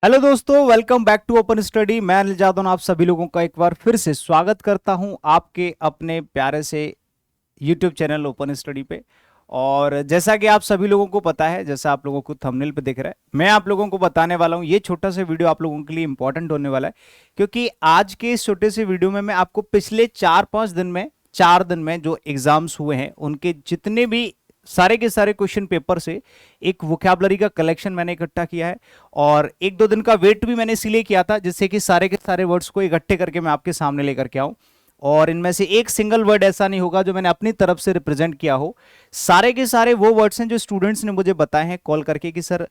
Hello दोस्तों, welcome back to open study. मैं अनिल जादव आप सभी लोगों का एक बार फिर से स्वागत करता हूं आपके अपने प्यारे से यूट्यूब चैनल ओपन स्टडी पे। और जैसा कि आप सभी लोगों को पता है, जैसा आप लोगों को थंबनेल पे दिख रहा है, मैं आप लोगों को बताने वाला हूं। ये छोटा सा वीडियो आप लोगों के लिए इंपॉर्टेंट होने वाला है, क्योंकि आज के इस छोटे से वीडियो में मैं आपको पिछले 4 दिन में जो एग्जाम्स हुए हैं उनके जितने भी सारे के सारे क्वेश्चन पेपर से एक वोकैबुलरी का कलेक्शन मैंने इकट्ठा किया है। और एक दो दिन का वेट भी मैंने इसीलिए किया था, जिससे कि सारे के सारे वर्ड्स को इकट्ठे करके मैं आपके सामने लेकर के आऊं। और इनमें से एक सिंगल वर्ड ऐसा नहीं होगा जो मैंने अपनी तरफ से रिप्रेजेंट किया हो। सारे के सारे वो वर्ड्स हैं जो स्टूडेंट्स ने मुझे बताए हैं कॉल करके कि सर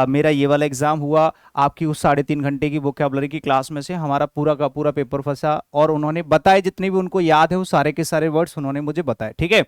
मेरा ये वाला एग्जाम हुआ, आपकी उस 3.5 घंटे की वोकैबुलरी की क्लास में से हमारा पूरा का पूरा पेपर फंसा। और उन्होंने बताए, जितने भी उनको याद है वो सारे के सारे वर्ड्स उन्होंने मुझे बताए। ठीक है,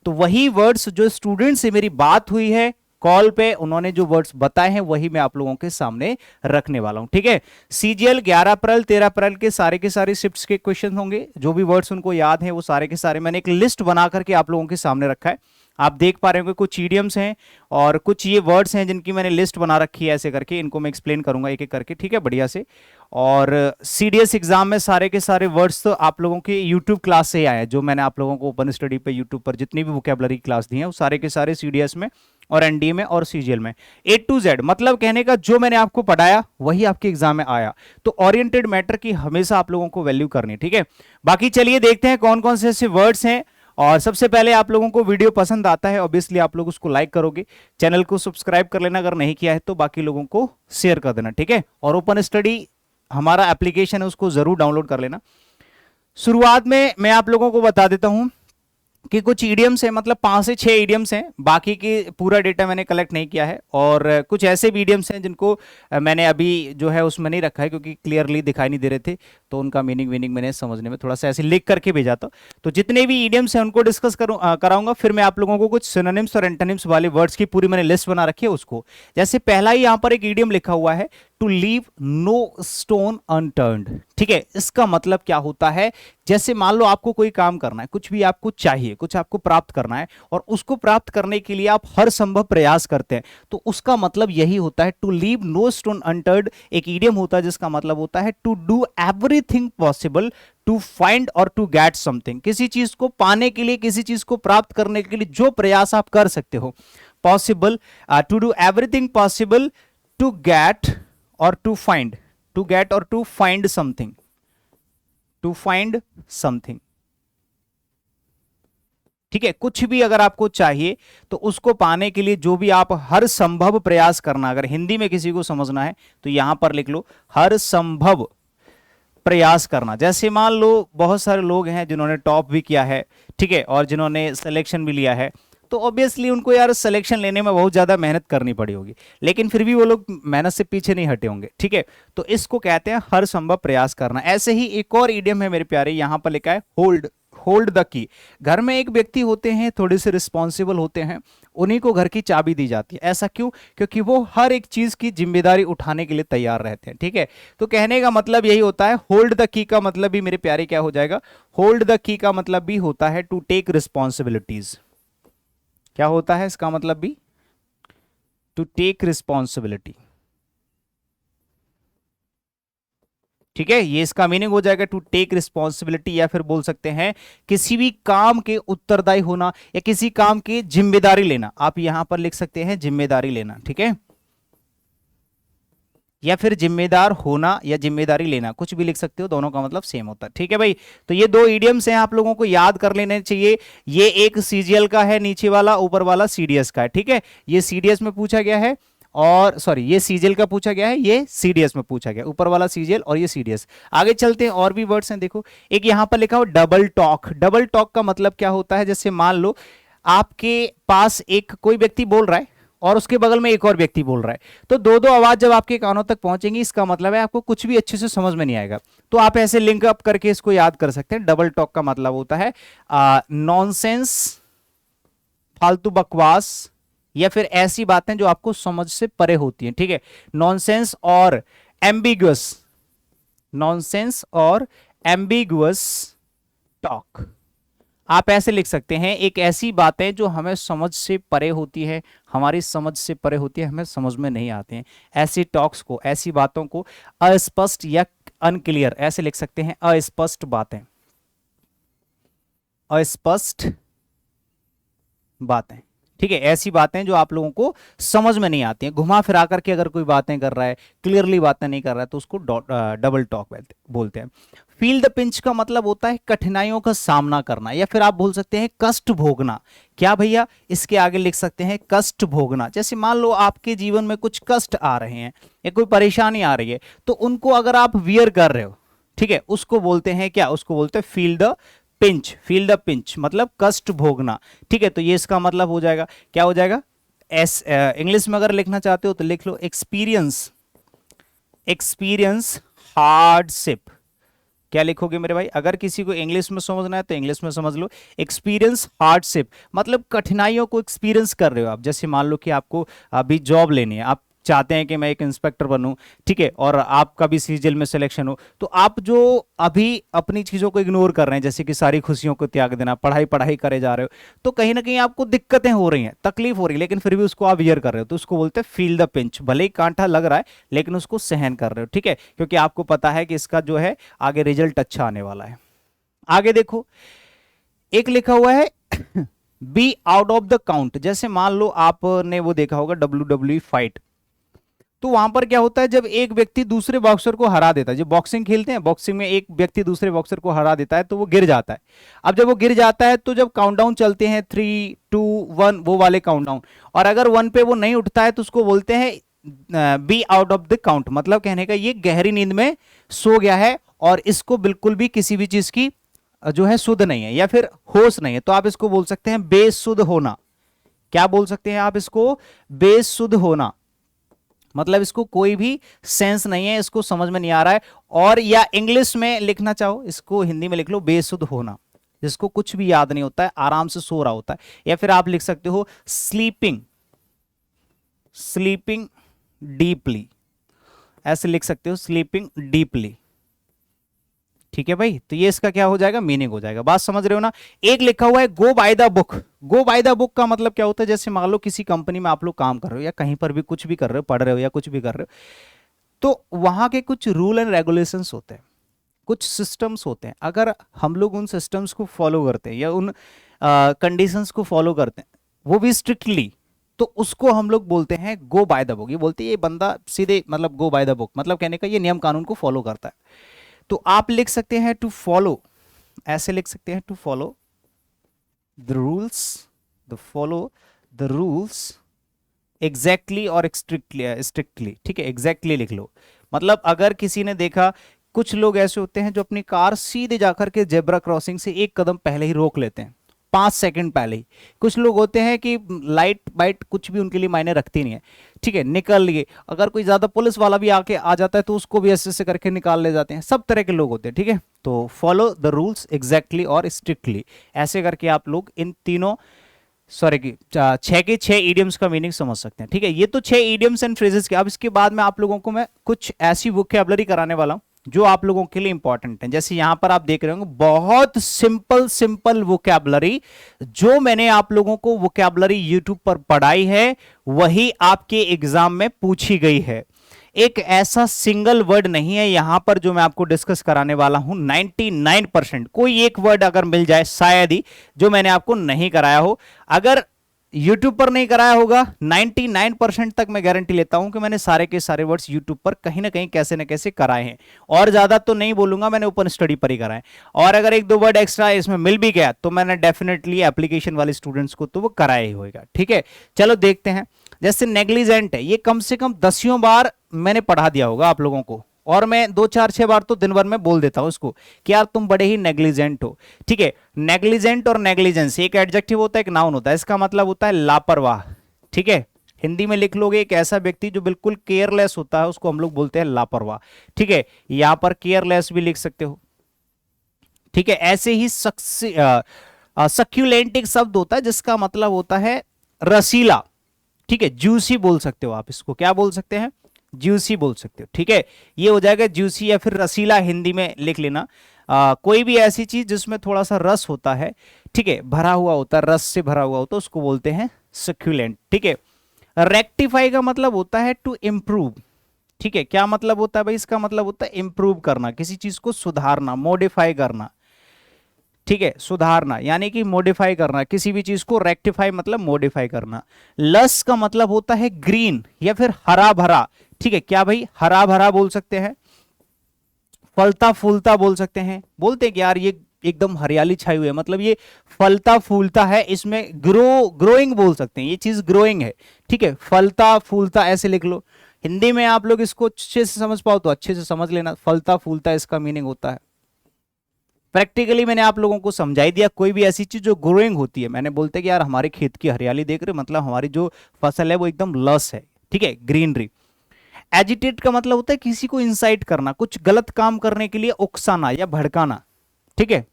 तो वही वर्ड्स जो स्टूडेंट से मेरी बात हुई है कॉल पे, उन्होंने जो वर्ड्स बताए हैं वही मैं आप लोगों के सामने रखने वाला हूं। ठीक है, सीजीएल 11 अप्रैल 13 अप्रैल के सारे शिफ्ट्स के क्वेश्चन होंगे। जो भी वर्ड्स उनको याद हैं वो सारे के सारे मैंने एक लिस्ट बना करके आप लोगों के सामने रखा है। आप देख पा रहे होंगे कुछ ईडियम्स हैं और कुछ ये वर्ड्स हैं जिनकी मैंने लिस्ट बना रखी है। ऐसे करके इनको मैं एक्सप्लेन करूंगा एक एक करके, ठीक है, बढ़िया से। और सीडीएस एग्जाम में सारे के सारे वर्ड्स तो आप लोगों के यूट्यूब क्लास से ही आए हैं। जो मैंने आप लोगों को ओपन स्टडी पे यूट्यूब पर जितनी भी वोकैबुलरी क्लास दी है वो सारे के सारे सीडीएस में और एनडीए में और सीजीएल में ए टू जेड, मतलब कहने का जो मैंने आपको पढ़ाया वही आपके एग्जाम में आया। तो ओरिएंटेड मैटर की हमेशा आप लोगों को वैल्यू करनी है। ठीक है, बाकी चलिए देखते हैं कौन कौन से ऐसे वर्ड्स हैं। और सबसे पहले आप लोगों को वीडियो पसंद आता है, ऑब्वियसली आप लोग उसको लाइक करोगे, चैनल को सब्सक्राइब कर लेना अगर नहीं किया है तो, बाकी लोगों को शेयर कर देना। ठीक है, और ओपन स्टडी हमारा एप्लीकेशन है उसको जरूर डाउनलोड कर लेना। शुरुआत में मैं आप लोगों को बता देता हूं कि कुछ ईडियम्स हैं, मतलब 5 से 6 ईडियम्स हैं, बाकी की पूरा डेटा मैंने कलेक्ट नहीं किया है। और कुछ ऐसे भी ईडियम्स हैं जिनको मैंने अभी जो है उसमें नहीं रखा है, क्योंकि क्लियरली दिखाई नहीं दे रहे थे, तो उनका मीनिंग मैंने समझने में थोड़ा सा ऐसे लिख करके भेजा था। तो जितने भी ईडियम्स हैं उनको डिस्कस कराऊंगा। फिर मैं आप लोगों को कुछ सिनोनिम्स और एंटोनिम्स वाले वर्ड्स की पूरी मैंने लिस्ट बना रखी है उसको। जैसे पहला ही यहाँ पर एक ईडियम लिखा हुआ है, to leave no stone unturned. ठीक है, इसका मतलब क्या होता है, जैसे मान लो आपको कोई काम करना है, कुछ भी आपको चाहिए, कुछ आपको प्राप्त करना है और उसको प्राप्त करने के लिए आप हर संभव प्रयास करते हैं, तो उसका मतलब यही होता है to leave no stone unturned. एक इडियम होता है जिसका मतलब होता है to do everything possible to find और टू गेट समथिंग। किसी चीज को पाने के लिए, किसी चीज को प्राप्त करने के लिए जो प्रयास आप कर सकते हो, possible, to do everything possible to get और टू फाइंड, टू गेट और to find something, to find something. ठीक है, कुछ भी अगर आपको चाहिए तो उसको पाने के लिए जो भी आप हर संभव प्रयास करना, अगर हिंदी में किसी को समझना है तो यहां पर लिख लो हर संभव प्रयास करना। जैसे मान लो बहुत सारे लोग हैं जिन्होंने टॉप भी किया है, ठीक है, और जिन्होंने सिलेक्शन भी लिया है, तो ऑब्वियसली उनको यार सिलेक्शन लेने में बहुत ज्यादा मेहनत करनी पड़ी होगी, लेकिन फिर भी वो लोग मेहनत से पीछे नहीं हटे होंगे। ठीक है, तो इसको कहते हैं हर संभव प्रयास करना। ऐसे ही एक और इडियम है मेरे प्यारे, यहां पर लिखा है होल्ड, होल्ड द की। घर में एक व्यक्ति होते हैं, थोड़े से रिस्पॉन्सिबल होते हैं, उन्हीं को घर की चाबी दी जाती है। ऐसा क्यों? क्योंकि वो हर एक चीज की जिम्मेदारी उठाने के लिए तैयार रहते हैं। ठीक है, तो कहने का मतलब यही होता है। होल्ड द की का मतलब भी मेरे प्यारे क्या हो जाएगा, होल्ड द की का मतलब भी होता है टू टेक रिस्पॉन्सिबिलिटीज। क्या होता है इसका मतलब भी? To take responsibility. ठीक है, ये इसका मीनिंग हो जाएगा टू टेक रिस्पॉन्सिबिलिटी, या फिर बोल सकते हैं किसी भी काम के उत्तरदायी होना या किसी काम की जिम्मेदारी लेना। आप यहां पर लिख सकते हैं जिम्मेदारी लेना। ठीक है, या फिर जिम्मेदार होना या जिम्मेदारी लेना, कुछ भी लिख सकते हो, दोनों का मतलब सेम होता है। ठीक है भाई, तो ये दो इडियम्स हैं, आप लोगों को याद कर लेने चाहिए। ये एक सीजीएल का है नीचे वाला, ऊपर वाला सीडीएस का है। ठीक है, ये सीडीएस में पूछा गया है, और सॉरी ये सीजीएल का पूछा गया है, ये सीडीएस में पूछा गया, ऊपर वाला सीजीएल और ये सीडीएस। आगे चलते हैं, और भी वर्ड्स हैं देखो। एक यहां पर लिखा हो डबल टॉक। डबल टॉक का मतलब क्या होता है, जैसे मान लो आपके पास एक कोई व्यक्ति बोल रहा है और उसके बगल में एक और व्यक्ति बोल रहा है, तो दो दो आवाज जब आपके कानों तक पहुंचेंगी, इसका मतलब है आपको कुछ भी अच्छे से समझ में नहीं आएगा। तो आप ऐसे लिंक अप करके इसको याद कर सकते हैं। डबल टॉक का मतलब होता है नॉनसेंस, फालतू बकवास, या फिर ऐसी बातें जो आपको समझ से परे होती हैं। ठीक है, नॉनसेंस और एम्बिगुअस, नॉनसेंस और एम्बिगुअस टॉक। आप ऐसे लिख सकते हैं, एक ऐसी बातें जो हमें समझ से परे होती है, हमारी समझ से परे होती है, हमें समझ में नहीं आते हैं। ऐसी टॉक्स को, ऐसी बातों को अस्पष्ट या अनक्लियर ऐसे लिख सकते हैं, अस्पष्ट बातें, अस्पष्ट बातें। ठीक है, ऐसी बातें जो आप लोगों को समझ में नहीं आती हैं, घुमा फिरा करके अगर कोई बातें कर रहा है, क्लियरली बातें नहीं कर रहा है, तो उसको डबल टॉक बोलते हैं। फील द पिंच का मतलब होता है कठिनाइयों का सामना करना, या फिर आप बोल सकते हैं कष्ट भोगना। क्या भैया, इसके आगे लिख सकते हैं कष्ट भोगना। जैसे मान लो आपके जीवन में कुछ कष्ट आ रहे हैं या कोई परेशानी आ रही है, तो उनको अगर आप वियर कर रहे हो, ठीक है, उसको बोलते हैं क्या, उसको बोलते हैं feel the pinch. Feel the pinch मतलब कष्ट भोगना। ठीक है, तो ये इसका मतलब हो जाएगा, क्या हो जाएगा, इंग्लिश में अगर लिखना चाहते हो तो लिख लो एक्सपीरियंस, एक्सपीरियंस हार्डशिप। क्या लिखोगे मेरे भाई, अगर किसी को इंग्लिश में समझना है तो इंग्लिश में समझ लो, एक्सपीरियंस हार्डशिप मतलब कठिनाइयों को एक्सपीरियंस कर रहे हो आप। जैसे मान लो कि आपको अभी जॉब लेनी है, आप चाहते हैं कि मैं एक इंस्पेक्टर बनूं, ठीक है, और आपका भी सीजीएल में सिलेक्शन हो, तो आप जो अभी अपनी चीजों को इग्नोर कर रहे हैं, जैसे कि सारी खुशियों को त्याग देना, पढ़ाई पढ़ाई करे जा रहे हो, तो कहीं ना कहीं आपको दिक्कतें हो रही हैं, तकलीफ हो रही है, लेकिन फिर भी उसको आप वियर कर रहे हो, तो उसको बोलते हैं फील द पिंच। भले ही कांटा लग रहा है लेकिन उसको सहन कर रहे हो, ठीक है, क्योंकि आपको पता है कि इसका जो है आगे रिजल्ट अच्छा आने वाला है। आगे देखो, एक लिखा हुआ है be out of the count. जैसे मान लो आपने वो देखा होगा WWE फाइट, तो वहां पर क्या होता है, जब एक व्यक्ति दूसरे बॉक्सर को हरा देता है, जब बॉक्सिंग खेलते हैं, बॉक्सिंग में एक व्यक्ति दूसरे बॉक्सर को हरा देता है तो वो गिर जाता है। अब जब वो गिर जाता है तो जब काउंटडाउन चलते हैं 3 2 1 वो वाले काउंटडाउन, और अगर 1 पे वो नहीं उठता है तो उसको बोलते हैं be out of the count. मतलब कहने का ये गहरी नींद में सो गया है और इसको बिल्कुल भी किसी भी चीज की जो है सुध नहीं है या फिर होश नहीं है, तो आप इसको बोल सकते हैं बेसुध होना। क्या बोल सकते हैं आप इसको, बेसुध होना। मतलब इसको कोई भी सेंस नहीं है, इसको समझ में नहीं आ रहा है। और या इंग्लिश में लिखना चाहो, इसको हिंदी में लिख लो बेसुध होना, जिसको कुछ भी याद नहीं होता है, आराम से सो रहा होता है। या फिर आप लिख सकते हो स्लीपिंग, स्लीपिंग डीपली, ऐसे लिख सकते हो स्लीपिंग डीपली। ठीक है भाई, तो ये इसका क्या हो जाएगा, मीनिंग हो जाएगा। बात समझ रहे हो ना। एक लिखा हुआ है go by the book. Go by the book का मतलब क्या होता है, जैसे मान लो किसी कंपनी में आप लोग काम कर रहे हो या कहीं पर भी कुछ भी कर रहे हो, पढ़ रहे हो या कुछ भी कर रहे हो, तो वहां के कुछ रूल एंड रेगुलेशंस होते हैं, कुछ सिस्टम्स होते हैं। अगर हम लोग उन सिस्टम्स को फॉलो करते हैं या उन कंडीशंस को फॉलो करते हैं, वो भी स्ट्रिक्टली, तो उसको हम लोग बोलते हैं गो बाय द बुक। ये बोलते हैं ये बंदा सीधे, मतलब गो बाय द बुक मतलब कहने का ये नियम कानून को फॉलो करता है। तो आप लिख सकते हैं टू फॉलो, ऐसे लिख सकते हैं to follow the rules, the follow the rules exactly और स्ट्रिक्टली, स्ट्रिक्टली, ठीक है, एग्जैक्टली लिख लो। मतलब अगर किसी ने देखा, कुछ लोग ऐसे होते हैं जो अपनी कार सीधे जाकर के जेब्रा क्रॉसिंग से एक कदम पहले ही रोक लेते हैं, 5 सेकंड पहले ही। कुछ लोग होते हैं कि लाइट वाइट कुछ भी उनके लिए मायने रखती नहीं है, ठीक है, निकल लिए। अगर कोई ज्यादा पुलिस वाला भी आके आ जाता है तो उसको भी ऐसे ऐसे करके निकाल ले जाते हैं। सब तरह के लोग होते हैं, ठीक है। तो फॉलो द रूल्स एग्जैक्टली और स्ट्रिक्टली, ऐसे करके आप लोग इन तीनों, सॉरी की 6 के 6 ईडियम्स का मीनिंग समझ सकते हैं, ठीक है। ये तो 6 ईडियम्स एंड फ्रेजेस के। अब इसके बाद में आप लोगों को मैं कुछ ऐसी वोकैबुलरी कराने वाला हूं जो आप लोगों के लिए इंपॉर्टेंट है। जैसे यहां पर आप देख रहे होंगे बहुत सिंपल सिंपल वोकैबुलरी, जो मैंने आप लोगों को वोकैबुलरी यूट्यूब पर पढ़ाई है वही आपके एग्जाम में पूछी गई है। एक ऐसा सिंगल वर्ड नहीं है यहां पर जो मैं आपको डिस्कस कराने वाला हूं। 99% कोई एक वर्ड अगर मिल जाए शायद ही जो मैंने आपको नहीं कराया हो। अगर YouTube पर नहीं कराया होगा, 99% तक मैं गारंटी लेता हूं कि मैंने सारे के सारे वर्ड्स YouTube पर कहीं ना कहीं कैसे ना कैसे कराए हैं। और ज्यादा तो नहीं बोलूंगा, मैंने ओपन स्टडी पर ही कराए। और अगर एक दो वर्ड एक्स्ट्रा इसमें मिल भी गया तो मैंने डेफिनेटली एप्लीकेशन वाले स्टूडेंट्स को तो वो कराया ही होगा, ठीक है। चलो देखते हैं। जैसे नेग्लिजेंट है, ये कम से कम 10 बार मैंने पढ़ा दिया होगा आप लोगों को, और मैं 2 4 6 बार तो दिन भर में बोल देता हूं इसको कि यार तुम बड़े ही नेग्लिजेंट हो, ठीक है। नेग्लिजेंट और नेग्लिजेंस एक एडजेक्टिव होता है, एक नाउन होता है। इसका मतलब होता है लापरवाह, ठीक है। हिंदी में लिख लोगे एक ऐसा व्यक्ति जो बिल्कुल केयरलेस होता है, उसको हम लोग बोलते हैं लापरवाह, ठीक है। यहां पर केयरलेस भी लिख सकते हो, ठीक है। ऐसे ही सक्यूलेंट एक शब्द होता है जिसका मतलब होता है रसीला, ठीक है। जूसी बोल सकते हो आप इसको, क्या बोल सकते हैं, जूसी बोल सकते हो, ठीक है। ये हो जाएगा जूसी या फिर रसीला, हिंदी में लिख लेना। कोई भी ऐसी चीज जिसमें थोड़ा सा रस होता है, ठीक है, भरा हुआ होता है, रस से भरा हुआ होता है, उसको बोलते हैं सक्यूलेंट, ठीक है। रेक्टिफाई का मतलब होता है टू इम्प्रूव, ठीक है। क्या मतलब होता है भाई, इसका मतलब होता है इम्प्रूव करना, किसी चीज को सुधारना, मॉडिफाई करना, ठीक है, सुधारना यानी कि मॉडिफाई करना, किसी भी चीज को रेक्टिफाई मतलब मॉडिफाई करना। लस का मतलब होता है ग्रीन या फिर हरा भरा, ठीक है। क्या भाई, हरा भरा बोल सकते हैं, फलता फूलता बोल सकते हैं, बोलते हैं कि यार ये एकदम हरियाली छाई हुई है, मतलब ये फलता फूलता है, इसमें ग्रोइंग बोल सकते हैं, ये चीज ग्रोइंग है, ठीक है। फलता फूलता ऐसे लिख लो, हिंदी में आप लोग इसको अच्छे से समझ पाओ तो अच्छे से समझ लेना, फलता फूलता इसका मीनिंग होता है। प्रैक्टिकली मैंने आप लोगों को समझा ही दिया, कोई भी ऐसी चीज जो ग्रोइंग होती है, मैंने बोलते कि यार हमारे खेत की हरियाली देख रहे, मतलब हमारी जो फसल है वो एकदम लस है, ठीक है, ग्रीनरी। एजिटेट का मतलब होता है किसी को इंसाइट करना, कुछ गलत काम करने के लिए उकसाना या भड़काना, ठीक है।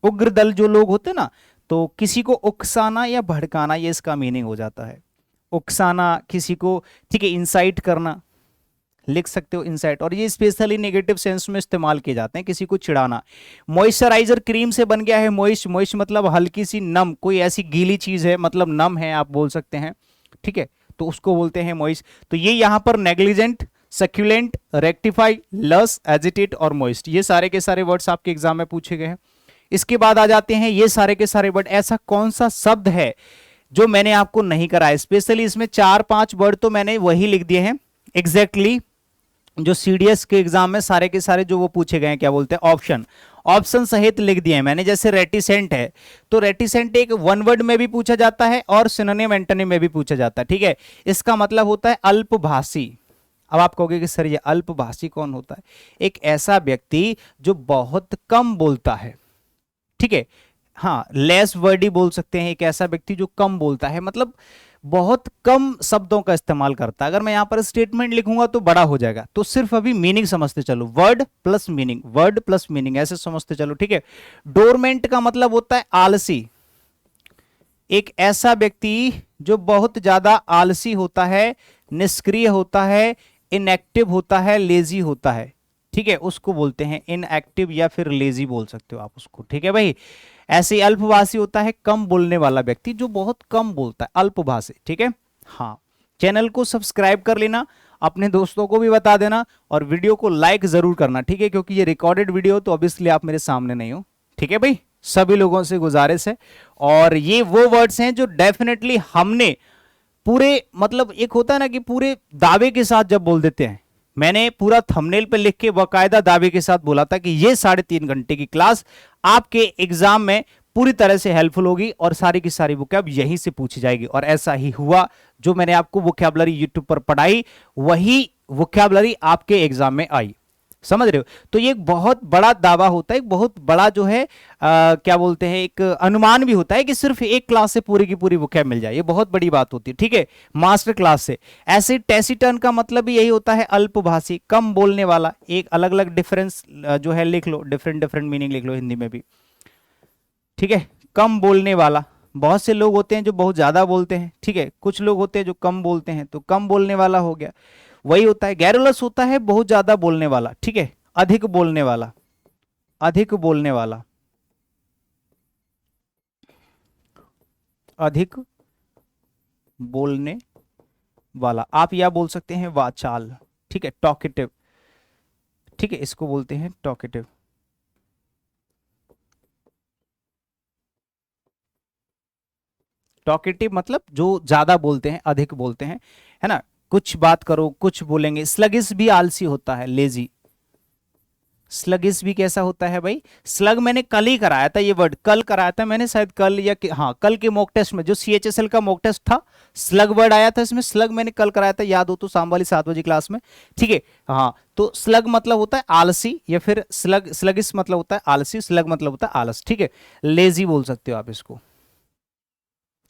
उग्र दल जो लोग होते हैं ना, तो किसी को उकसाना या भड़काना, ये इसका मीनिंग हो जाता है, उकसाना किसी को, ठीक है, इंसाइट करना, लिख सकते हो इंसाइट। और ये स्पेशली नेगेटिव सेंस में इस्तेमाल किए जाते हैं, किसी को चिढ़ाना। मॉइस्चराइजर क्रीम से बन गया है मॉइस्ट, मॉइस्ट मतलब हल्की सी नम, कोई ऐसी गीली चीज है मतलब नम है आप बोल सकते हैं, ठीक है, तो उसको बोलते हैं मॉइस्ट। तो ये यहां पर नेग्लिजेंट, सक्यूलेंट, रेक्टिफाई, लस, एजिटेट और मॉइस्ट, ये सारे के सारे वर्ड्स आपके एग्जाम में पूछे गए हैं। इसके बाद आ जाते हैं ये सारे के सारे वर्ड, ऐसा कौन सा शब्द है जो मैंने आपको नहीं कराया, स्पेशली इसमें 4-5 वर्ड तो मैंने वही लिख दिए हैं एग्जैक्टली जो सीडीएस के एग्जाम में सारे के सारे जो वो पूछे गए हैं, क्या बोलते हैं, ऑप्शन, ऑप्शन सहित लिख दिए हैं मैंने। जैसे रेटिसेंट है, तो रेटिसेंट एक वन वर्ड में भी पूछा जाता है और सिनोनिम एंटोनिम में भी पूछा जाता है, ठीक है। इसका मतलब होता है अल्पभाषी। अब आप कहोगे कि सर ये अल्पभाषी कौन होता है, एक ऐसा व्यक्ति जो बहुत कम बोलता है, ठीक है, हाँ, लेस वर्डी बोल सकते हैं, एक ऐसा व्यक्ति जो कम बोलता है, मतलब बहुत कम शब्दों का इस्तेमाल करता है। अगर मैं यहां पर स्टेटमेंट लिखूंगा तो बड़ा हो जाएगा, तो सिर्फ अभी मीनिंग समझते चलो, word plus meaning, word plus meaning ऐसे समझते चलो, ठीक है। डोरमेंट का मतलब होता है आलसी, एक ऐसा व्यक्ति जो बहुत ज्यादा आलसी होता है, निष्क्रिय होता है, इनएक्टिव होता है, लेजी होता है, ठीक है, उसको बोलते हैं इनएक्टिव या फिर लेजी बोल सकते हो आप उसको, ठीक है भाई। ऐसे अल्पभाषी होता है कम बोलने वाला व्यक्ति जो बहुत कम बोलता है, अल्पभाषी, ठीक है। हाँ, चैनल को सब्सक्राइब कर लेना, अपने दोस्तों को भी बता देना और वीडियो को लाइक जरूर करना, ठीक है, क्योंकि ये रिकॉर्डेड वीडियो तो ऑब्वियसली आप मेरे सामने नहीं हो, ठीक है भाई, सभी लोगों से गुजारिश है। और ये वो वर्ड्स हैं जो डेफिनेटली हमने पूरे, मतलब एक होता है ना कि पूरे दावे के साथ जब बोल देते हैं, मैंने पूरा थंबनेल पे लिख के बाकायदा दावे के साथ बोला था कि ये 3.5 घंटे की क्लास आपके एग्जाम में पूरी तरह से हेल्पफुल होगी और सारी की सारी वोकैब यहीं से पूछी जाएगी। और ऐसा ही हुआ, जो मैंने आपको वोकैबुलरी यूट्यूब पर पढ़ाई वही वोकैबुलरी आपके एग्जाम में आई, समझ रहे हो। तो ये एक बहुत बड़ा दावा होता है, एक बहुत बड़ा जो है क्या बोलते हैं, एक अनुमान भी होता है कि सिर्फ एक क्लास से पूरी की पूरी वोकैब मिल जाए, ये बहुत बड़ी बात होती है, ठीक है, मास्टर क्लास से। ऐसे टैसिटर्न का मतलब भी यही होता है अल्पभाषी, कम बोलने वाला। एक अलग अलग डिफरेंस जो है लिख लो, डिफरेंट डिफरेंट मीनिंग लिख लो हिंदी में भी, ठीक है। कम बोलने वाला, बहुत से लोग होते हैं जो बहुत ज्यादा बोलते हैं, ठीक है, कुछ लोग होते हैं जो कम बोलते हैं, तो कम बोलने वाला हो गया, वही होता है। गैरुलस होता है बहुत ज्यादा बोलने वाला, ठीक है, अधिक बोलने वाला, अधिक बोलने वाला, अधिक बोलने वाला। आप या बोल सकते हैं वाचाल, ठीक है, टॉकेटिव, ठीक है, इसको बोलते हैं टॉकेटिव। टॉकेटिव मतलब जो ज्यादा बोलते हैं, अधिक बोलते हैं, है ना, कुछ बात करो कुछ बोलेंगे। स्लगिस भी आलसी होता है, लेजी। स्लगिस भी कैसा होता है भाई, स्लग मैंने कल ही कराया था, ये वर्ड कल कराया था मैंने, शायद कल या हाँ कल के मॉक टेस्ट में जो सीएचएसएल का मॉक टेस्ट था, स्लग वर्ड आया था इसमें, स्लग मैंने कल कराया था, याद हो तो शाम वाली 7 बजे क्लास में, ठीक है। हाँ, तो स्लग मतलब होता है आलसी, या फिर स्लगिस मतलब होता है आलसी, स्लग मतलब होता है आलस, ठीक है। लेजी बोल सकते हो आप इसको,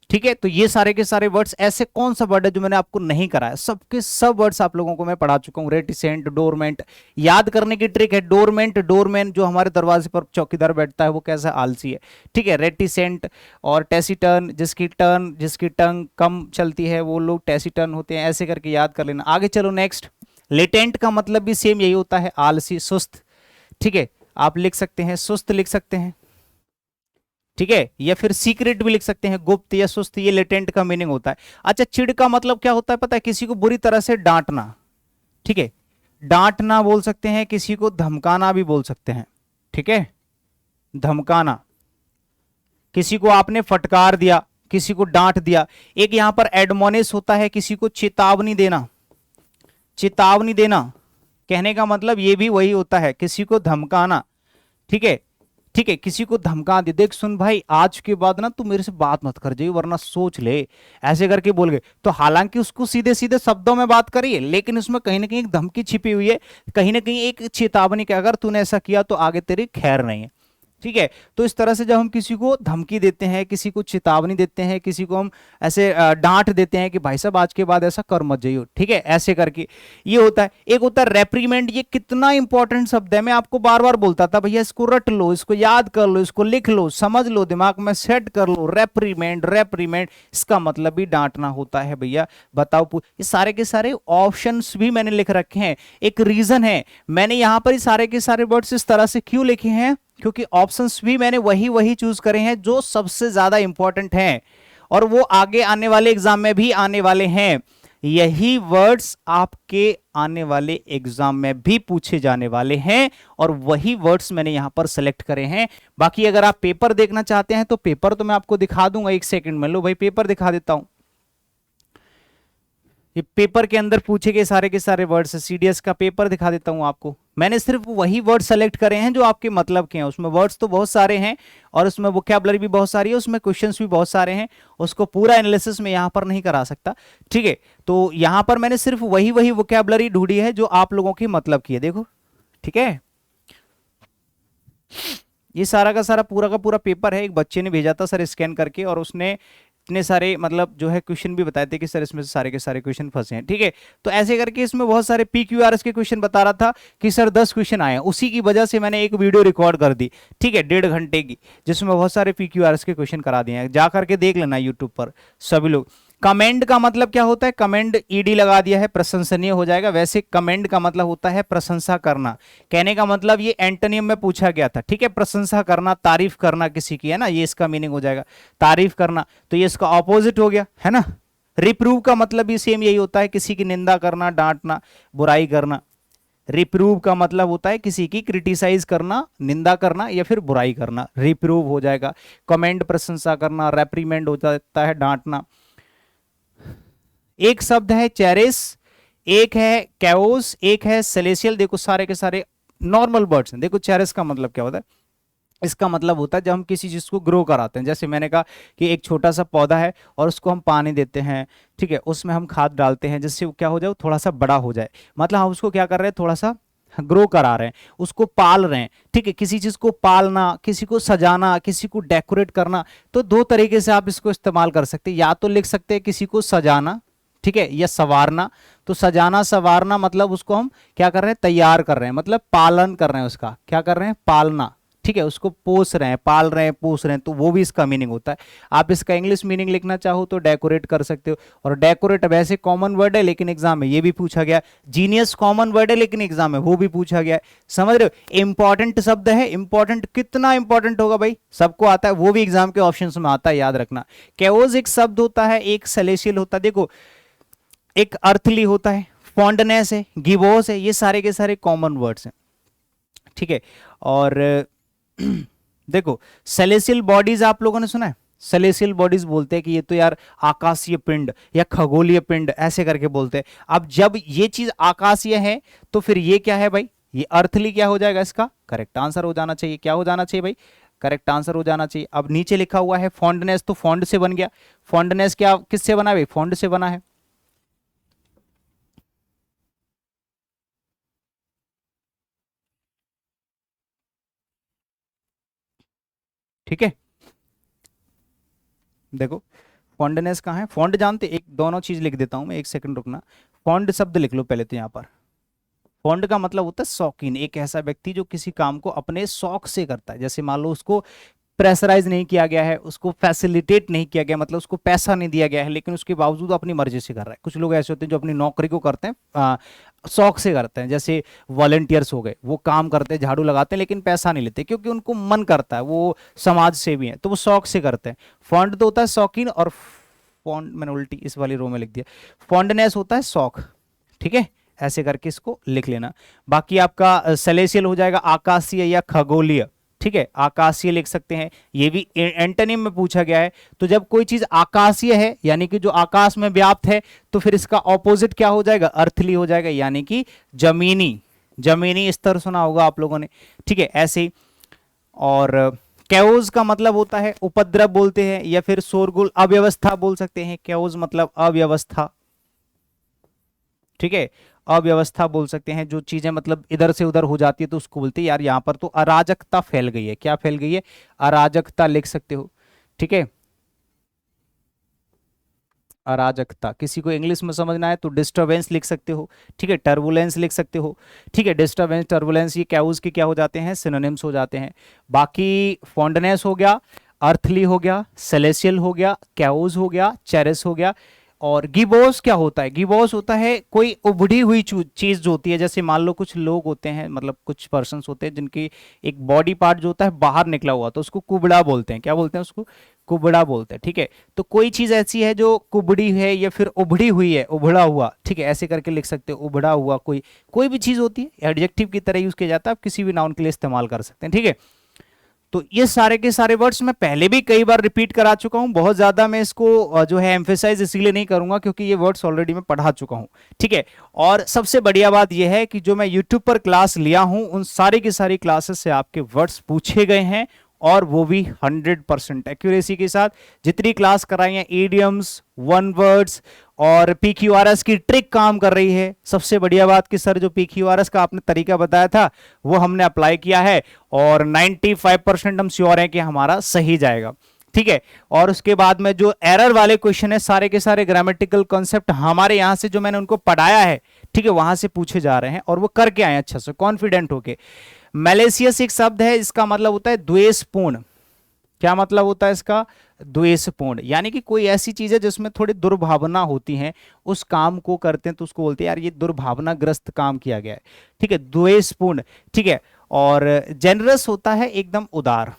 ठीक है। तो ये सारे के सारे वर्ड्स, ऐसे कौन सा वर्ड है जो मैंने आपको नहीं कराया, सबके सब वर्ड्स आप लोगों को मैं पढ़ा चुका हूं। रेटिसेंट, डोरमेंट, याद करने की ट्रिक है, डोरमेंट, डोरमैन जो हमारे दरवाजे पर चौकीदार बैठता है वो कैसा आलसी है, ठीक है। रेटिसेंट और टेसिटर्न, जिसकी टंग कम चलती है वो लोग टेसिटर्न होते हैं, ऐसे करके याद कर लेना। आगे चलो नेक्स्ट। लेटेंट का मतलब भी सेम यही होता है, आलसी, सुस्त, ठीक है। आप लिख सकते हैं सुस्त लिख सकते हैं, ठीक है, या फिर सीक्रेट भी लिख सकते हैं, गुप्त या सुस्त, ये लेटेंट का मीनिंग होता है। अच्छा, चिढ़ का मतलब क्या होता है पता है? किसी को बुरी तरह से डांटना, ठीक है, डांटना बोल सकते हैं, किसी को धमकाना भी बोल सकते हैं, ठीक है, धमकाना, किसी को आपने फटकार दिया, किसी को डांट दिया। एक यहां पर एडमोनिश होता है, किसी को चेतावनी देना, चेतावनी देना कहने का मतलब ये भी वही होता है, किसी को धमकाना, ठीक है, ठीक है, किसी को धमका दे, देख सुन भाई आज के बाद ना तू मेरे से बात मत कर जाइए वरना सोच ले, ऐसे करके बोल गए। तो हालांकि उसको सीधे सीधे शब्दों में बात करिए, लेकिन उसमें कहीं ना कहीं एक धमकी छिपी हुई है, कहीं ना कहीं एक चेतावनी कि अगर तूने ऐसा किया तो आगे तेरी खैर नहीं है, ठीक है। तो इस तरह से जब हम किसी को धमकी देते हैं, किसी को चेतावनी देते हैं, किसी को हम ऐसे डांट देते हैं कि भाई साहब आज के बाद ऐसा कर मत जाइए, ठीक है, ऐसे करके ये होता है। एक होता है रेप्रीमेंड, ये कितना इंपॉर्टेंट शब्द है, मैं आपको बार बार बोलता था भैया इसको रट लो, इसको याद कर लो, इसको लिख लो, समझ लो, दिमाग में सेट कर लो। रेप्रीमेंड, रेप्रीमेंड इसका मतलब भी डांटना होता है भैया। बताओ, ये सारे के सारे ऑप्शंस भी मैंने लिख रखे हैं, एक रीजन है मैंने यहां पर सारे के सारे वर्ड्स इस तरह से क्यों लिखे हैं, क्योंकि ऑप्शंस भी मैंने वही वही चूज करे हैं जो सबसे ज्यादा इंपॉर्टेंट हैं और वो आगे आने वाले एग्जाम में भी आने वाले हैं। यही वर्ड्स आपके आने वाले एग्जाम में भी पूछे जाने वाले हैं और वही वर्ड्स मैंने यहां पर सेलेक्ट करे हैं। बाकी अगर आप पेपर देखना चाहते हैं तो पेपर तो मैं आपको दिखा दूंगा, एक सेकंड में लो भाई पेपर दिखा देता हूं। ये पेपर के अंदर पूछे गए सारे के सारे वर्ड्स, सीडीएस का पेपर दिखा देता हूं आपको। मैंने सिर्फ वही वर्ड सेलेक्ट करे हैं जो आपके मतलब के हैं, उसमें वर्ड्स तो बहुत सारे हैं और उसमें वोकैबुलरी भी बहुत सारी है, उसमें क्वेश्चंस भी बहुत सारे हैं, उसको पूरा एनालिसिस में यहां पर नहीं करा सकता, ठीक है। तो यहां पर मैंने सिर्फ वही वही वोकैबुलरी ढूंढी है जो आप लोगों के मतलब की है, देखो, ठीक है। ये सारा का सारा पूरा का पूरा पेपर है, एक बच्चे ने भेजा था सर स्कैन करके, और उसने इतने सारे मतलब जो है क्वेश्चन भी बताए थे कि सर इसमें से सारे के सारे क्वेश्चन फंसे हैं, ठीक है। तो ऐसे करके इसमें बहुत सारे PQRS के क्वेश्चन बता रहा था कि सर 10 क्वेश्चन आए हैं, उसी की वजह से मैंने एक वीडियो रिकॉर्ड कर दी, ठीक है, 1.5 घंटे की, जिसमें बहुत सारे PQRS के क्वेश्चन करा दिए हैं, जा करके देख लेना यूट्यूब पर सभी लोग। कमेंड का मतलब क्या होता है? कमेंड ईडी लगा दिया है, प्रशंसनीय हो जाएगा। वैसे कमेंड का मतलब होता है प्रशंसा करना, कहने का मतलब ये एंटोनियम में पूछा गया था, ठीक है, प्रशंसा करना, तारीफ करना किसी की, है ना, ये इसका मीनिंग हो जाएगा, तारीफ करना। तो ये इसका ऑपोजिट हो गया, है ना। रिप्रूव का मतलब भी सेम यही होता है, किसी की निंदा करना, डांटना, बुराई करना। रिप्रूव का मतलब होता है किसी की क्रिटिसाइज करना, निंदा करना या फिर बुराई करना, रिप्रूव हो जाएगा। कमेंड प्रशंसा करना, रेप्रीमेंड हो जाता है डांटना। एक शब्द है चेरिस, एक है कैओस, एक है सेलेसियल। देखो सारे के सारे नॉर्मल वर्ड्स हैं। देखो चेरिस का मतलब क्या होता है? इसका मतलब होता है जब हम किसी चीज को ग्रो कराते हैं, जैसे मैंने कहा कि एक छोटा सा पौधा है और उसको हम पानी देते हैं, ठीक है, उसमें हम खाद डालते हैं जिससे वो क्या हो जाए, थोड़ा सा बड़ा हो जाए। मतलब हम उसको क्या कर रहे हैं, थोड़ा सा ग्रो करा रहे हैं, उसको पाल रहे हैं, ठीक है। किसी चीज को पालना, किसी को सजाना, किसी को डेकोरेट करना, तो दो तरीके से आप इसको इस्तेमाल कर सकते हैं। या तो लिख सकते हैं किसी को सजाना, ठीक है, या संवारना। तो सजाना संवारना मतलब उसको हम क्या कर रहे हैं, तैयार कर रहे हैं, मतलब पालन कर रहे हैं, उसका क्या कर रहे हैं, पालना, ठीक है, उसको पोस रहे हैं, पाल रहे हैं, पोस रहे हैं, तो वो भी इसका मीनिंग होता है। आप इसका इंग्लिश मीनिंग लिखना चाहो तो डेकोरेट कर सकते हो। और डेकोरेट वैसे कॉमन वर्ड है लेकिन एग्जाम में ये भी पूछा गया। जीनियस कॉमन वर्ड है लेकिन एग्जाम में वो भी पूछा गया है। समझ रहे हो, इंपॉर्टेंट शब्द है। इंपॉर्टेंट कितना इंपॉर्टेंट होगा भाई, सबको आता है, वो भी एग्जाम के ऑप्शन में आता है, याद रखना। कैओस एक शब्द होता है, एक सेलेशियल होता है। देखो एक अर्थली होता है, फॉन्डनेस है, गिबोस है, ये सारे के सारे कॉमन वर्ड्स हैं, ठीक है। और देखो सेलेसियल बॉडीज आप लोगों ने सुना है, सेलेसियल बॉडीज बोलते हैं कि ये तो यार आकाशीय पिंड या खगोलीय पिंड ऐसे करके बोलते हैं। अब जब ये चीज आकाशीय है तो फिर ये क्या है भाई, ये अर्थली क्या हो जाएगा, इसका करेक्ट आंसर हो जाना चाहिए। क्या हो जाना चाहिए भाई, करेक्ट आंसर हो जाना चाहिए। अब नीचे लिखा हुआ है फॉन्डनेस, तो फॉन्ड से बन गया। फॉन्डनेस क्या किससे बना है भाई, फॉन्ड से बना है। ठीक है, देखो फॉन्डनेस कहाँ है, फॉन्ड जानते, एक दोनों चीज लिख देता हूं मैं, एक सेकंड रुकना। फॉन्ड शब्द लिख लो पहले तो यहाँ पर। फॉन्ड का मतलब होता है शौकीन, एक ऐसा व्यक्ति जो किसी काम को अपने शौक से करता है। जैसे मान लो उसको प्रेशराइज नहीं किया गया है, उसको फैसिलिटेट नहीं किया गया, मतलब उसको पैसा नहीं दिया गया है, लेकिन उसके बावजूद अपनी मर्जी से कर रहा है। कुछ लोग ऐसे होते हैं जो अपनी नौकरी को करते हैं शौक से करते हैं। जैसे वॉलंटियर्स हो गए, वो काम करते हैं, झाड़ू लगाते हैं, लेकिन पैसा नहीं लेते क्योंकि उनको मन करता है, वो समाज सेवी हैं तो वो शौक से करते हैं। फॉन्ड तो होता है शौकीन, और फॉन्ड मैंने उल्टी इस वाली रो में लिख दिया, फॉन्डनेस होता है शौक। ठीक है, ऐसे करके इसको लिख लेना। बाकी आपका सेलेशियल हो जाएगा आकाशीय या खगोलीय। ठीक है, आकाशीय लिख सकते हैं, ये भी एंटोनिम में पूछा गया है। तो जब कोई चीज आकाशीय है यानी कि जो आकाश में व्याप्त है, तो फिर इसका ऑपोजिट क्या हो जाएगा, अर्थली हो जाएगा, यानी कि जमीनी। जमीनी स्तर सुना होगा आप लोगों ने। ठीक है, ऐसे ही। और कैओस का मतलब होता है उपद्रव बोलते हैं, या फिर शोरगुल, अव्यवस्था बोल सकते हैं। कैओस मतलब अव्यवस्था। ठीक है, अव्यवस्था बोल सकते हैं, जो चीजें मतलब इधर से उधर हो जाती है तो उसको बोलते हैं यार यहाँ पर तो अराजकता फैल गई है। क्या फैल गई है, अराजकता लिख सकते हो। ठीक है, अराजकता। किसी को इंग्लिश में समझना है तो डिस्टरबेंस लिख सकते हो। ठीक है, टर्बुलेंस लिख सकते हो। ठीक है, डिस्टरबेंस, टर्बुलेंस, ये कैउस के क्या हो जाते हैं, सिनोनिम्स हो जाते हैं। बाकी फॉन्डनेस हो गया, अर्थली हो गया, सेलेशियल हो गया, कैउस हो गया, चेरस हो गया। और गिबोस क्या होता है, गिबोस होता है कोई उभड़ी हुई चीज जो होती है। जैसे मान लो कुछ लोग होते हैं, मतलब कुछ पर्सन्स होते हैं जिनकी एक बॉडी पार्ट जो होता है बाहर निकला हुआ, तो उसको कुबड़ा बोलते हैं। क्या बोलते हैं उसको, कुबड़ा बोलते हैं। ठीक है, तो कोई चीज ऐसी है जो कुबड़ी है या फिर उभड़ी हुई है, उभड़ा हुआ। ठीक है, ऐसे करके लिख सकते हो, उभड़ा हुआ। कोई भी चीज होती है, एडजेक्टिव की तरह यूज किया जाता है, आप किसी भी नाउन के लिए इस्तेमाल कर सकते हैं। ठीक है, तो ये सारे के सारे वर्ड्स मैं पहले भी कई बार रिपीट करा चुका हूं, बहुत ज्यादा मैं इसको जो है एम्फेसाइज इसीलिए नहीं करूंगा क्योंकि ये वर्ड्स ऑलरेडी मैं पढ़ा चुका हूं। ठीक है, और सबसे बढ़िया बात यह है कि जो मैं यूट्यूब पर क्लास लिया हूं, उन सारी की सारी क्लासेस से आपके वर्ड्स पूछे गए हैं, और वो भी 100% एक्यूरेसी के साथ। जितनी क्लास कराई है, ईडियम्स, वन वर्ड्स और पीक्यूआरएस की ट्रिक काम कर रही है। सबसे बढ़िया बात कि सर जो पीक्यूआरएस का आपने तरीका बताया था वो हमने अप्लाई किया है, और 95% हम श्योर हैं कि हमारा सही जाएगा। ठीक है, और उसके बाद में जो एरर वाले क्वेश्चन है, सारे के सारे ग्रामेटिकल कॉन्सेप्ट हमारे यहां से जो मैंने उनको पढ़ाया है, ठीक है, वहां से पूछे जा रहे हैं, और वो करके आए अच्छा से कॉन्फिडेंट होके। मैलेशियस एक शब्द है, इसका मतलब होता है द्वेषपूर्ण। क्या मतलब होता है इसका, द्वेषपूर्ण, यानी कि कोई ऐसी चीज है जिसमें थोड़ी दुर्भावना होती है, उस काम को करते हैं तो उसको बोलते हैं यार ये दुर्भावनाग्रस्त काम किया गया है। ठीक है, द्वेषपूर्ण। ठीक है, और जेनरस होता है एकदम उदार।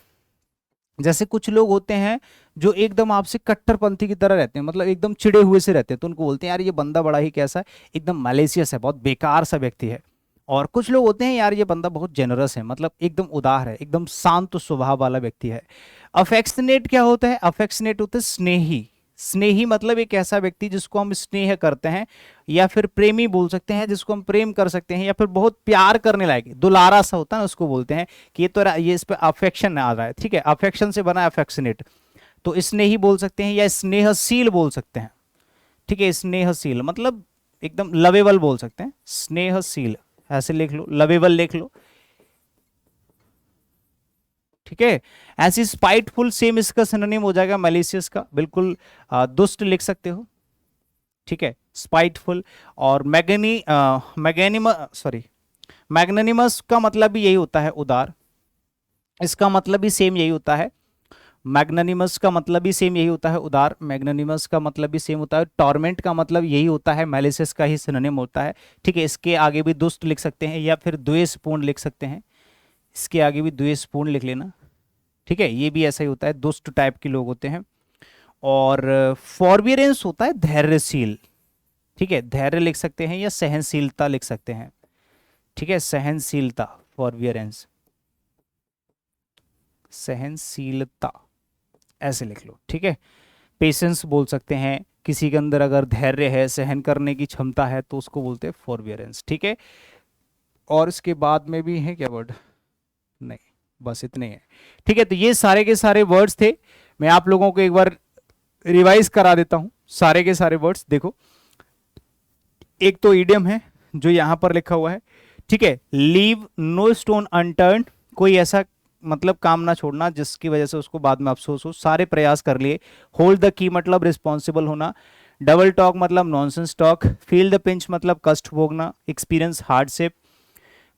जैसे कुछ लोग होते हैं जो एकदम आपसे कट्टरपंथी की तरह रहते हैं, मतलब एकदम चिड़े हुए से रहते हैं, तो उनको बोलते हैं यार ये बंदा बड़ा ही कैसा है, एकदम मैलेशियस है, बहुत बेकार सा व्यक्ति है। और कुछ लोग होते हैं यार ये बंदा बहुत जेनरस है, मतलब एकदम उदार है, एकदम शांत स्वभाव वाला व्यक्ति है। अफेक्शनेट क्या होता है, अफेक्शनेट होता है स्नेही। स्नेही मतलब एक ऐसा व्यक्ति जिसको हम स्नेह करते हैं, या फिर प्रेमी बोल सकते हैं, जिसको हम प्रेम कर सकते हैं, या फिर बहुत प्यार करने लायक दुलारा सा होता है ना, उसको बोलते हैं कि ये तो ये इस पे अफेक्शन आ रहा है। ठीक है, अफेक्शन से बना अफेक्शनेट, तो स्नेही बोल सकते हैं या स्नेहशील बोल सकते हैं। ठीक है, स्नेहशील मतलब एकदम लवेबल बोल सकते हैं, स्नेहशील ऐसे लिख लो, लवेबल लिख लो। ठीक है, ऐसी स्पाइटफुल सेम इसका सिनोनिम हो जाएगा मैलिशियस का, बिल्कुल दुष्ट लिख सकते हो। ठीक है, स्पाइटफुल। और मैग्नेनिमस का मतलब भी यही होता है उदार, इसका मतलब भी सेम यही होता है। मैग्नेनिमस का मतलब भी सेम यही होता है उदार, मैग्नेनिमस का मतलब भी सेम होता है। टॉर्मेंट का मतलब यही होता है, मैलिशियस का ही सिनोनिम होता है। ठीक है, इसके आगे भी दुष्ट लिख सकते हैं या फिर द्वेषपूर्ण लिख सकते हैं, इसके आगे भी द्वेषपूर्ण लिख लेना। ठीक है, ये भी ऐसा ही होता है, दुष्ट टाइप के लोग होते हैं। और फॉरबियरेंस होता है धैर्यशील। ठीक है, धैर्य लिख सकते हैं या सहनशीलता लिख सकते हैं। ठीक है, सहनशीलता, फॉरबियरेंस, सहनशीलता ऐसे लिख लो। ठीक है, पेशेंस बोल सकते हैं, किसी के अंदर अगर धैर्य है, सहन करने की क्षमता है, तो उसको बोलते हैं फॉरबियरेंस। ठीक है, और इसके बाद में भी है क्या वर्ड, नहीं बस इतने हैं। ठीक है, तो ये सारे के सारे वर्ड्स थे, मैं आप लोगों को एक बार रिवाइज करा देता हूं सारे के सारे वर्ड्स। देखो, एक तो ईडियम है जो यहां पर लिखा हुआ है। ठीक है, लीव नो स्टोन अनटर्न, कोई ऐसा मतलब काम ना छोड़ना जिसकी वजह से उसको बाद में अफसोस हो, सारे प्रयास कर लिए। होल्ड द की मतलब रिस्पॉन्सिबल होना। डबल टॉक मतलब nonsense talk. Feel the pinch मतलब कष्ट भोगना, experience hardship.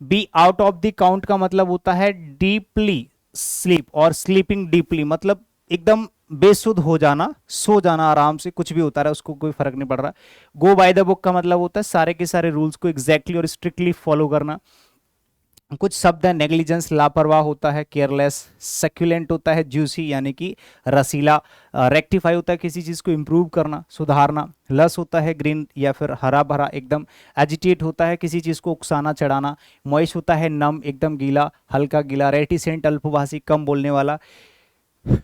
Be out of the count का मतलब होता है डीपली स्लीप, और स्लीपिंग डीपली मतलब एकदम बेसुध हो जाना, सो जाना आराम से, कुछ भी होता रहा उसको कोई फर्क नहीं पड़ रहा। गो बाय द बुक का मतलब होता है सारे के सारे रूल्स को एग्जैक्टली और स्ट्रिक्टली फॉलो करना। कुछ शब्द है, नेग्लिजेंस लापरवाह होता है, केयरलेस, सेक्युलेंट होता है जूसी यानी कि रसीला, रेक्टिफाई होता है किसी चीज को इंप्रूव करना, सुधारना, लस होता है ग्रीन या फिर हरा भरा एकदम, एजिटेट होता है किसी चीज को उकसाना चढ़ाना, मॉइस्ट होता है नम एकदम गीला हल्का गीला, रेटिसेंट अल्पभाषी कम बोलने वाला,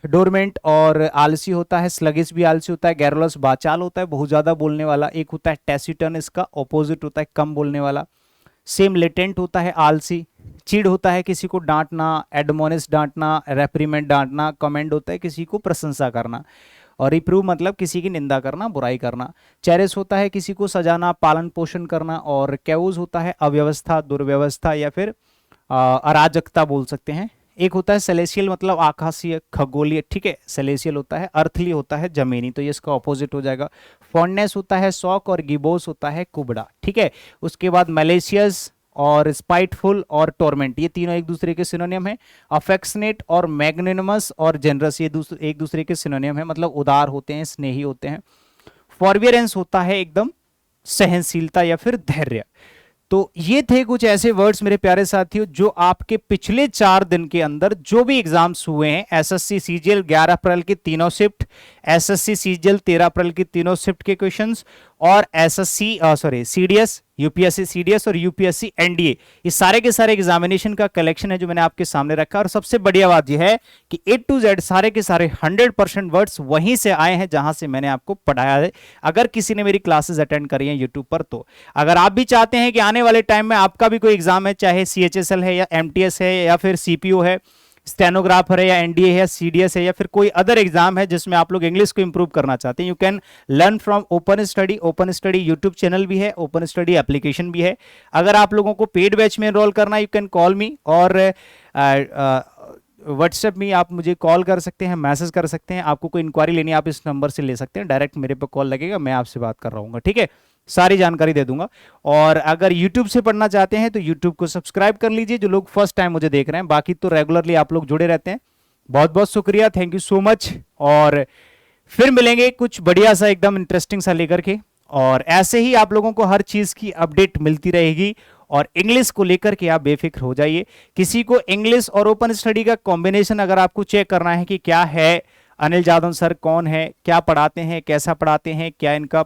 डोरमेंट और आलसी होता है, स्लगिस भी आलसी होता है, गैरोलस बाचाल होता है बहुत ज्यादा बोलने वाला, एक होता है टैसिटर्न इसका ऑपोजिट होता है कम बोलने वाला, सेम लेटेंट होता है आलसी, चिढ़ होता है किसी को डांटना, एडमोनिस डांटना, रेप्रीमेंट डांटना, कमेंड होता है किसी को प्रशंसा करना, और रिप्रूव मतलब किसी की निंदा करना बुराई करना, चेरिस होता है किसी को सजाना पालन पोषण करना, और कैउस होता है अव्यवस्था दुर्व्यवस्था या फिर अराजकता बोल सकते हैं। एक होता है सेलेशियल मतलब आकाशीय खगोलीय, ठीक है, सेलेशियल होता है, अर्थली होता है जमीनी, तो ये इसका ऑपोजिट हो जाएगा। फॉन्डनेस होता है शौक, और गिबोस होता है कुबड़ा, ठीक है। उसके बाद मलेशियस और स्पाइटफुल और टोरमेंट, ये तीनों एक दूसरे के सिनोनियम है। अफेक्शनेट और मैग्नेनिमस और जेनरस, ये एक दूसरे के सिनोनियम है, मतलब उदार होते हैं, स्नेही होते हैं। फॉरबियरेंस होता है एकदम सहनशीलता या फिर धैर्य। तो ये थे कुछ ऐसे वर्ड्स मेरे प्यारे साथियों जो आपके पिछले 4 दिन के अंदर जो भी एग्जाम्स हुए हैं, एसएससी सीजीएल 11 अप्रैल की तीनों शिफ्ट, एसएससी सीजीएल 13 अप्रैल की तीनों शिफ्ट के क्वेश्चंस, और एसएससी सीडीएस, यूपीएससी सीडीएस और यूपीएससी एनडीए, ये सारे के सारे एग्जामिनेशन का कलेक्शन है जो मैंने आपके सामने रखा। और सबसे बढ़िया बात यह है कि ए टू जेड सारे के सारे 100% वर्ड्स वहीं से आए हैं जहां से मैंने आपको पढ़ाया है, अगर किसी ने मेरी क्लासेस अटेंड करी हैं यूट्यूब पर। तो अगर आप भी चाहते हैं कि आने वाले टाइम में आपका भी कोई एग्जाम है, चाहे सीएचएसएल है या एमटीएस है या फिर सीपीओ है, स्टेनोग्राफर है या एनडीए है, सीडीएस है या फिर कोई अदर एग्जाम है जिसमें आप लोग इंग्लिश को इंप्रूव करना चाहते हैं, you can learn from open study. Open study YouTube channel भी है, ओपन स्टडी एप्लीकेशन भी है। अगर आप लोगों को पेड बैच में एनरोल करना है, यू कैन कॉल मी, और व्हाट्सएप में आप मुझे कॉल कर सकते हैं, मैसेज कर सकते हैं। आपको कोई इंक्वायरी लेनी है आप इस नंबर से ले सकते हैं, डायरेक्ट मेरे पे कॉल लगेगा, मैं आपसे बात कर रहा हूँ, ठीक है, सारी जानकारी दे दूंगा। और अगर YouTube से पढ़ना चाहते हैं तो YouTube को सब्सक्राइब कर लीजिए, जो लोग फर्स्ट टाइम मुझे देख रहे हैं, बाकी तो रेगुलरली आप लोग जुड़े रहते हैं। बहुत बहुत शुक्रिया, थैंक यू सो मच, और फिर मिलेंगे कुछ बढ़िया सा एकदम इंटरेस्टिंग सा लेकर के, और ऐसे ही आप लोगों को हर चीज की अपडेट मिलती रहेगी। और इंग्लिश को लेकर के आप बेफिक्र हो जाइए। किसी को इंग्लिश और ओपन स्टडी का कॉम्बिनेशन अगर आपको चेक करना है कि क्या है, अनिल जादव सर कौन है, क्या पढ़ाते हैं, कैसा पढ़ाते हैं, क्या इनका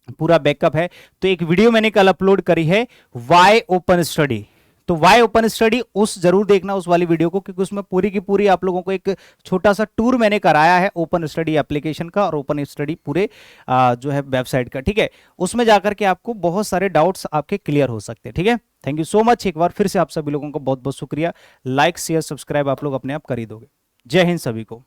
पूरा बैकअप है, तो एक वीडियो मैंने कल अपलोड करी है, वाई ओपन स्टडी। तो वाई ओपन स्टडी उस जरूर देखना उस वाली वीडियो को, क्योंकि उसमें पूरी की पूरी आप लोगों को एक छोटा सा टूर मैंने कराया है ओपन स्टडी एप्लीकेशन का और ओपन स्टडी पूरे जो है वेबसाइट का, ठीक है। उसमें जाकर के आपको बहुत सारे डाउट्स आपके क्लियर हो सकते हैं, ठीक है। थैंक यू सो मच, एक बार फिर से आप सभी लोगों को बहुत बहुत शुक्रिया। लाइक शेयर सब्सक्राइब आप लोग अपने आप कर ही दोगे। जय हिंद सभी को।